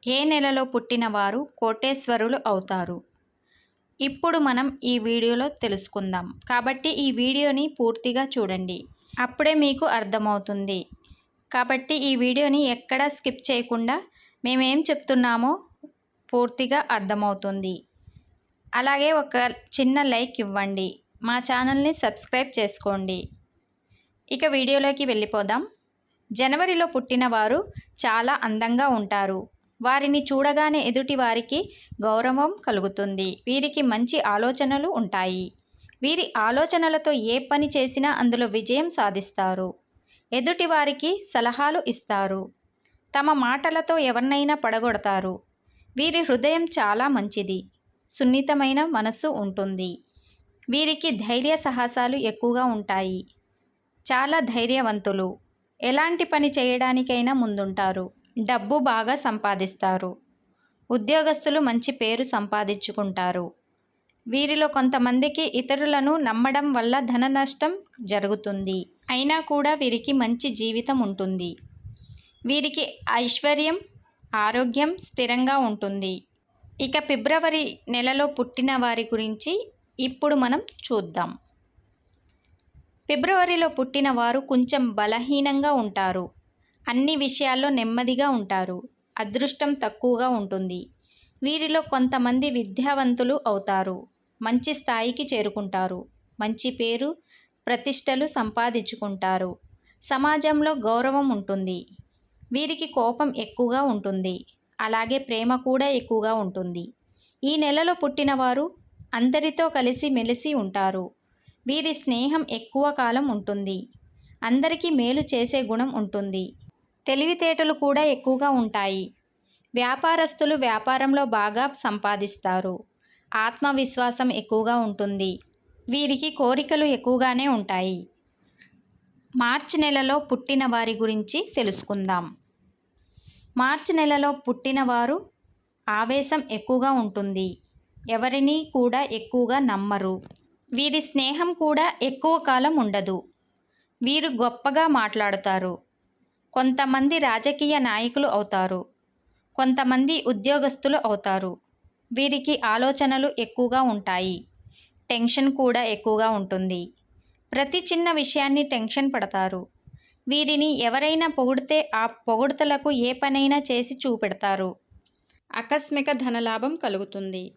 ఏ నెలలో పుట్టిన వారు కోటేశ్వరులు అవుతారు? ఇప్పుడు మనం ఈ వీడియోలో తెలుసుకుందాం. కాబట్టి ఈ వీడియోని పూర్తిగా చూడండి. అప్పుడే మీకు అర్థమవుతుంది. కాబట్టి ఈ వీడియోని ఎక్కడా స్కిప్ చేయకుండా మేమేం చెప్తున్నామో పూర్తిగా అర్థమవుతుంది. అలాగే ఒక చిన్న లైక్ ఇవ్వండి. మా ఛానల్ని సబ్స్క్రైబ్ చేసుకోండి. ఇక వీడియోలోకి వెళ్ళిపోదాం. జనవరిలో పుట్టిన వారు చాలా అందంగా ఉంటారు. వారిని చూడగానే ఎదుటి వారికి గౌరవం కలుగుతుంది. వీరికి మంచి ఆలోచనలు ఉంటాయి. వీరి ఆలోచనలతో ఏ పని చేసినా అందులో విజయం సాధిస్తారు. ఎదుటి వారికి సలహాలు ఇస్తారు. తమ మాటలతో ఎవరినైనా పడగొడతారు. వీరి హృదయం చాలా మంచిది. సున్నితమైన మనస్సు ఉంటుంది. వీరికి ధైర్య సాహసాలు ఎక్కువగా ఉంటాయి. చాలా ధైర్యవంతులు. ఎలాంటి పని చేయడానికైనా ముందుంటారు. డబ్బు బాగా సంపాదిస్తారు. ఉద్యోగస్తులు మంచి పేరు సంపాదించుకుంటారు. వీరిలో కొంతమందికి ఇతరులను నమ్మడం వల్ల ధన నష్టం జరుగుతుంది. అయినా కూడా వీరికి మంచి జీవితం ఉంటుంది. వీరికి ఐశ్వర్యం, ఆరోగ్యం స్థిరంగా ఉంటుంది. ఇక ఫిబ్రవరి నెలలో పుట్టిన వారి గురించి ఇప్పుడు మనం చూద్దాం. ఫిబ్రవరిలో పుట్టిన వారు కొంచెం బలహీనంగా ఉంటారు. అన్ని విషయాల్లో నెమ్మదిగా ఉంటారు. అదృష్టం తక్కువగా ఉంటుంది. వీరిలో కొంతమంది విద్యావంతులు అవుతారు. మంచి స్థాయికి చేరుకుంటారు. మంచి పేరు, ప్రతిష్టలు సంపాదించుకుంటారు. సమాజంలో గౌరవం ఉంటుంది. వీరికి కోపం ఎక్కువగా ఉంటుంది. అలాగే ప్రేమ కూడా ఎక్కువగా ఉంటుంది. ఈ నెలలో పుట్టిన వారు అందరితో కలిసి మెలిసి ఉంటారు. వీరి స్నేహం ఎక్కువ కాలం ఉంటుంది. అందరికీ మేలు చేసే గుణం ఉంటుంది. తెలివితేటలు కూడా ఎక్కువగా ఉంటాయి. వ్యాపారస్తులు వ్యాపారంలో బాగా సంపాదిస్తారు. ఆత్మవిశ్వాసం ఎక్కువగా ఉంటుంది. వీరికి కోరికలు ఎక్కువగానే ఉంటాయి. మార్చి నెలలో పుట్టిన వారి గురించి తెలుసుకుందాం. మార్చి నెలలో పుట్టిన వారు ఆవేశం ఎక్కువగా ఉంటుంది. ఎవరిని కూడా ఎక్కువగా నమ్మరు. వీరి స్నేహం కూడా ఎక్కువ కాలం ఉండదు. వీరు గొప్పగా మాట్లాడుతారు. కొంతమంది రాజకీయ నాయకులు అవుతారు. కొంతమంది ఉద్యోగస్తులు అవుతారు. వీరికి ఆలోచనలు ఎక్కువగా ఉంటాయి. టెన్షన్ కూడా ఎక్కువగా ఉంటుంది. ప్రతి చిన్న విషయాన్ని టెన్షన్ పడతారు. వీరిని ఎవరైనా పొగిడితే ఆ పొగుడుతలకు ఏ పనైనా చేసి చూపెడతారు. ఆకస్మిక ధనలాభం కలుగుతుంది.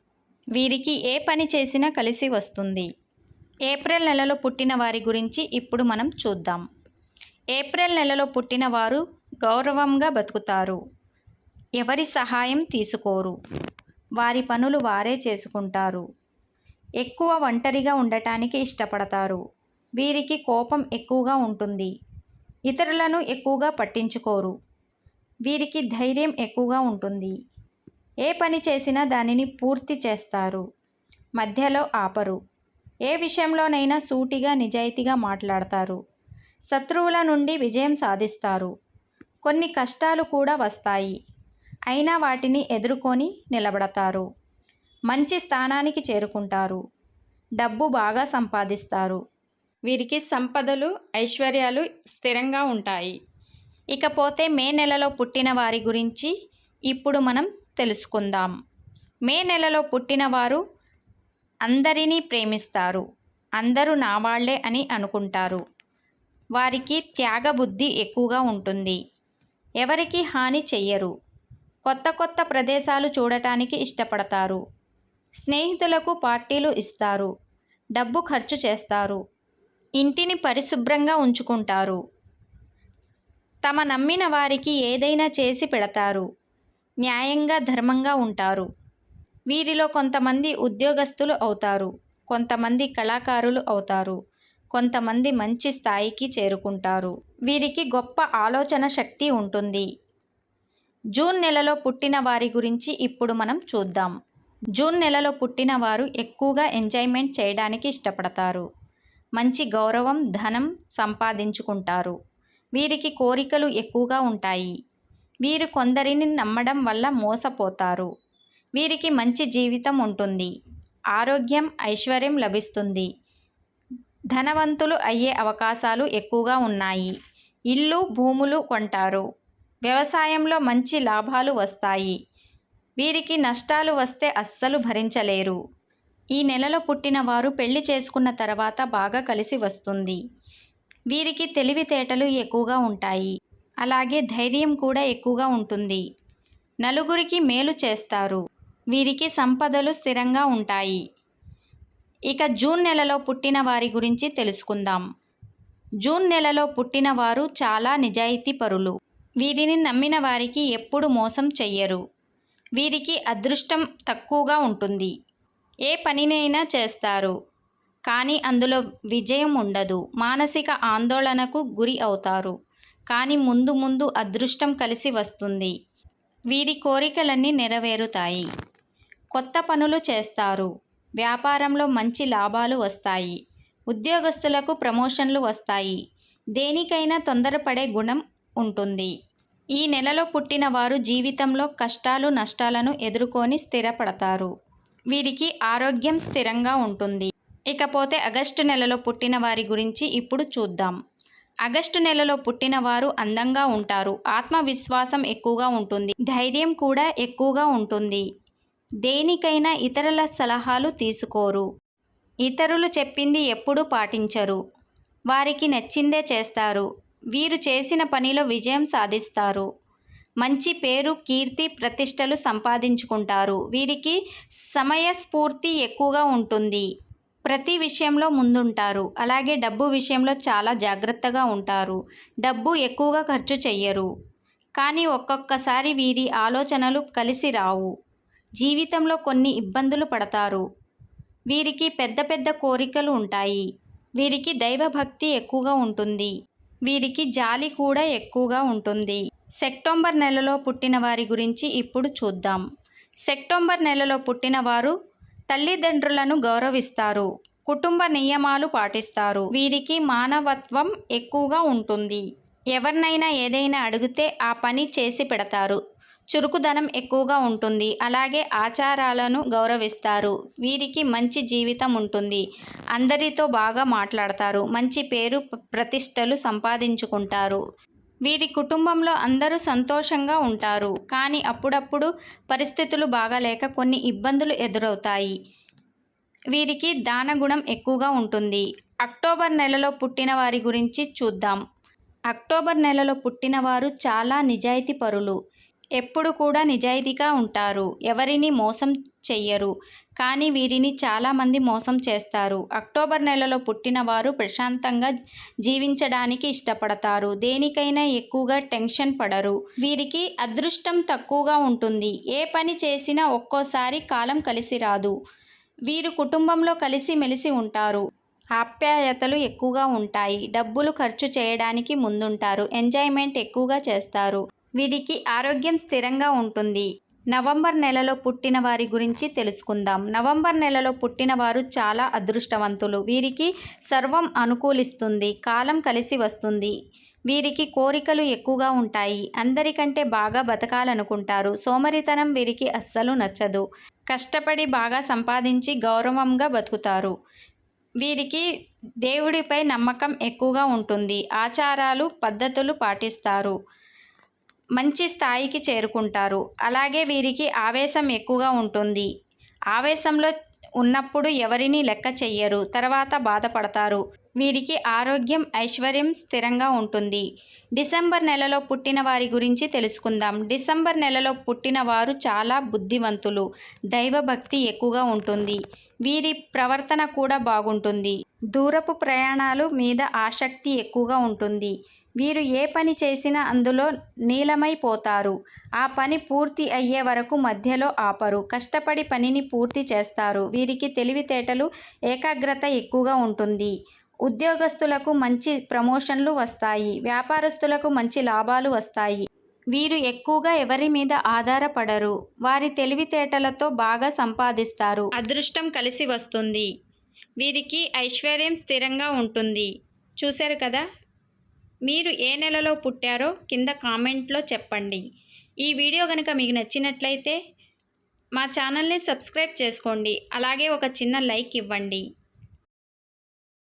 వీరికి ఏ పని చేసినా కలిసి వస్తుంది. ఏప్రిల్ నెలలో పుట్టిన వారి గురించి ఇప్పుడు మనం చూద్దాం. ఏప్రిల్ నెలలో పుట్టిన వారు గౌరవంగా బతుకుతారు. ఎవరి సహాయం తీసుకోరు. వారి పనులు వారే చేసుకుంటారు. ఎక్కువ ఒంటరిగా ఉండటానికి ఇష్టపడతారు. వీరికి కోపం ఎక్కువగా ఉంటుంది. ఇతరులను ఎక్కువగా పట్టించుకోరు. వీరికి ధైర్యం ఎక్కువగా ఉంటుంది. ఏ పని చేసినా దానిని పూర్తి చేస్తారు. మధ్యలో ఆపరు. ఏ విషయంలోనైనా సూటిగా నిజాయితీగా మాట్లాడతారు. శత్రువుల నుండి విజయం సాధిస్తారు. కొన్ని కష్టాలు కూడా వస్తాయి. అయినా వాటిని ఎదుర్కొని నిలబడతారు. మంచి స్థానానికి చేరుకుంటారు. డబ్బు బాగా సంపాదిస్తారు. వీరికి సంపదలు, ఐశ్వర్యాలు స్థిరంగా ఉంటాయి. ఇకపోతే మే నెలలో పుట్టిన వారి గురించి ఇప్పుడు మనం తెలుసుకుందాం. మే నెలలో పుట్టిన వారు అందరినీ ప్రేమిస్తారు. అందరూ నా వాళ్లే అని అనుకుంటారు. వారికి త్యాగబుద్ధి ఎక్కువగా ఉంటుంది. ఎవరికి హాని చెయ్యరు. కొత్త కొత్త ప్రదేశాలు చూడటానికి ఇష్టపడతారు. స్నేహితులకు పార్టీలు ఇస్తారు. డబ్బు ఖర్చు చేస్తారు. ఇంటిని పరిశుభ్రంగా ఉంచుకుంటారు. తమ నమ్మిన వారికి ఏదైనా చేసి పెడతారు. న్యాయంగా, ధర్మంగా ఉంటారు. వీరిలో కొంతమంది ఉద్యోగస్తులు అవుతారు. కొంతమంది కళాకారులు అవుతారు. కొంతమంది మంచి స్థాయికి చేరుకుంటారు. వీరికి గొప్ప ఆలోచన శక్తి ఉంటుంది. జూన్ నెలలో పుట్టిన వారి గురించి ఇప్పుడు మనం చూద్దాం. జూన్ నెలలో పుట్టిన వారు ఎక్కువగా ఎంజాయ్మెంట్ చేయడానికి ఇష్టపడతారు. మంచి గౌరవం, ధనం సంపాదించుకుంటారు. వీరికి కోరికలు ఎక్కువగా ఉంటాయి. వీరు కొందరిని నమ్మడం వల్ల మోసపోతారు. వీరికి మంచి జీవితం ఉంటుంది. ఆరోగ్యం, ఐశ్వర్యం లభిస్తుంది. ధనవంతులు అయ్యే అవకాశాలు ఎక్కువగా ఉన్నాయి. ఇల్లు, భూములు కొంటారు. వ్యవసాయంలో మంచి లాభాలు వస్తాయి. వీరికి నష్టాలు వస్తే అస్సలు భరించలేరు. ఈ నెలలో పుట్టిన వారు పెళ్లి చేసుకున్న తర్వాత బాగా కలిసి వస్తుంది. వీరికి తెలివితేటలు ఎక్కువగా ఉంటాయి. అలాగే ధైర్యం కూడా ఎక్కువగా ఉంటుంది. నలుగురికి మేలు చేస్తారు. వీరికి సంపదలు స్థిరంగా ఉంటాయి. ఇక జూన్ నెలలో పుట్టిన వారి గురించి తెలుసుకుందాం. జూన్ నెలలో పుట్టిన వారు చాలా నిజాయితీపరులు. వీరిని నమ్మిన వారికి ఎప్పుడు మోసం చెయ్యరు. వీరికి అదృష్టం తక్కువగా ఉంటుంది. ఏ పనినైనా చేస్తారు, కానీ అందులో విజయం ఉండదు. మానసిక ఆందోళనకు గురి అవుతారు, కానీ ముందు ముందు అదృష్టం కలిసి వస్తుంది. వీరి కోరికలన్నీ నెరవేరుతాయి. కొత్త పనులు చేస్తారు. వ్యాపారంలో మంచి లాభాలు వస్తాయి. ఉద్యోగస్తులకు ప్రమోషన్లు వస్తాయి. దేనికైనా తొందరపడే గుణం ఉంటుంది. ఈ నెలలో పుట్టిన వారు జీవితంలో కష్టాలు నష్టాలను ఎదుర్కొని స్థిరపడతారు. వీరికి ఆరోగ్యం స్థిరంగా ఉంటుంది. ఇకపోతే ఆగస్టు నెలలో పుట్టిన వారి గురించి ఇప్పుడు చూద్దాం. ఆగస్టు నెలలో పుట్టిన వారు అందంగా ఉంటారు. ఆత్మవిశ్వాసం ఎక్కువగా ఉంటుంది. ధైర్యం కూడా ఎక్కువగా ఉంటుంది. దేనికైనా ఇతరుల సలహాలు తీసుకోరు. ఇతరులు చెప్పింది ఎప్పుడూ పాటించరు. వారికి నచ్చిందే చేస్తారు. వీరు చేసిన పనిలో విజయం సాధిస్తారు. మంచి పేరు, కీర్తి, ప్రతిష్టలు సంపాదించుకుంటారు. వీరికి సమయస్ఫూర్తి ఎక్కువగా ఉంటుంది. ప్రతి విషయంలో ముందుంటారు. అలాగే డబ్బు విషయంలో చాలా జాగ్రత్తగా ఉంటారు. డబ్బు ఎక్కువగా ఖర్చు చెయ్యరు. కానీ ఒక్కొక్కసారి వీరి ఆలోచనలు కలిసి రావు. జీవితంలో కొన్ని ఇబ్బందులు పడతారు. వీరికి పెద్ద పెద్ద కోరికలు ఉంటాయి. వీరికి దైవభక్తి ఎక్కువగా ఉంటుంది. వీరికి జాలి కూడా ఎక్కువగా ఉంటుంది. సెప్టెంబర్ నెలలో పుట్టిన వారి గురించి ఇప్పుడు చూద్దాం. సెప్టెంబర్ నెలలో పుట్టిన వారు తల్లిదండ్రులను గౌరవిస్తారు. కుటుంబ నియమాలు పాటిస్తారు. వీరికి మానవత్వం ఎక్కువగా ఉంటుంది. ఎవరినైనా ఏదైనా అడిగితే ఆ పని చేసి పెడతారు. చురుకుదనం ఎక్కువగా ఉంటుంది. అలాగే ఆచారాలను గౌరవిస్తారు. వీరికి మంచి జీవితం ఉంటుంది. అందరితో బాగా మాట్లాడతారు. మంచి పేరు, ప్రతిష్టలు సంపాదించుకుంటారు. వీరి కుటుంబంలో అందరూ సంతోషంగా ఉంటారు. కానీ అప్పుడప్పుడు పరిస్థితులు బాగాలేక కొన్ని ఇబ్బందులు ఎదురవుతాయి. వీరికి దానగుణం ఎక్కువగా ఉంటుంది. అక్టోబర్ నెలలో పుట్టిన వారి గురించి చూద్దాం. అక్టోబర్ నెలలో పుట్టిన వారు చాలా నిజాయితీపరులు. ఎప్పుడు కూడా నిజాయితీగా ఉంటారు. ఎవరిని మోసం చెయ్యరు. కానీ వీరిని చాలామంది మోసం చేస్తారు. అక్టోబర్ నెలలో పుట్టిన వారు ప్రశాంతంగా జీవించడానికి ఇష్టపడతారు. దేనికైనా ఎక్కువగా టెన్షన్ పడరు. వీరికి అదృష్టం తక్కువగా ఉంటుంది. ఏ పని చేసినా ఒక్కోసారి కాలం కలిసి రాదు. వీరు కుటుంబంలో కలిసిమెలిసి ఉంటారు. ఆప్యాయతలు ఎక్కువగా ఉంటాయి. డబ్బులు ఖర్చు చేయడానికి ముందుంటారు. ఎంజాయ్మెంట్ ఎక్కువగా చేస్తారు. వీరికి ఆరోగ్యం స్థిరంగా ఉంటుంది. నవంబర్ నెలలో పుట్టిన వారి గురించి తెలుసుకుందాం. నవంబర్ నెలలో పుట్టిన వారు చాలా అదృష్టవంతులు. వీరికి సర్వం అనుకూలిస్తుంది. కాలం కలిసి వస్తుంది. వీరికి కోరికలు ఎక్కువగా ఉంటాయి. అందరికంటే బాగా బతకాలనుకుంటారు. సోమరితనం వీరికి అస్సలు నచ్చదు. కష్టపడి బాగా సంపాదించి గౌరవంగా బతుకుతారు. వీరికి దేవుడిపై నమ్మకం ఎక్కువగా ఉంటుంది. ఆచారాలు, పద్ధతులు పాటిస్తారు. మంచి స్థాయికి చేరుకుంటారు. అలాగే వీరికి ఆవేశం ఎక్కువగా ఉంటుంది. ఆవేశంలో ఉన్నప్పుడు ఎవరిని లెక్క చెయ్యరు. తర్వాత బాధపడతారు. వీరికి ఆరోగ్యం, ఐశ్వర్యం స్థిరంగా ఉంటుంది. డిసెంబర్ నెలలో పుట్టిన వారి గురించి తెలుసుకుందాం. డిసెంబర్ నెలలో పుట్టిన వారు చాలా బుద్ధివంతులు. దైవభక్తి ఎక్కువగా ఉంటుంది. వీరి ప్రవర్తన కూడా బాగుంటుంది. దూరపు ప్రయాణాలు మీద ఆసక్తి ఎక్కువగా ఉంటుంది. వీరు ఏ పని చేసినా అందులో లీనమైపోతారు. ఆ పని పూర్తి అయ్యే వరకు మధ్యలో ఆపరు. కష్టపడి పనిని పూర్తి చేస్తారు. వీరికి తెలివితేటలు, ఏకాగ్రత ఎక్కువగా ఉంటుంది. ఉద్యోగస్తులకు మంచి ప్రమోషన్లు వస్తాయి. వ్యాపారస్తులకు మంచి లాభాలు వస్తాయి. వీరు ఎక్కువగా ఎవరి మీద ఆధారపడరు. వారి తెలివితేటలతో బాగా సంపాదిస్తారు. అదృష్టం కలిసి వస్తుంది. వీరికి ఐశ్వర్యం స్థిరంగా ఉంటుంది. చూశారు కదా. మీరు ఏ నెలలో పుట్టారో కింద కామెంట్లో చెప్పండి. ఈ వీడియో కనుక మీకు నచ్చినట్లయితే మా ఛానల్ని సబ్స్క్రైబ్ చేసుకోండి. అలాగే ఒక చిన్న లైక్ ఇవ్వండి.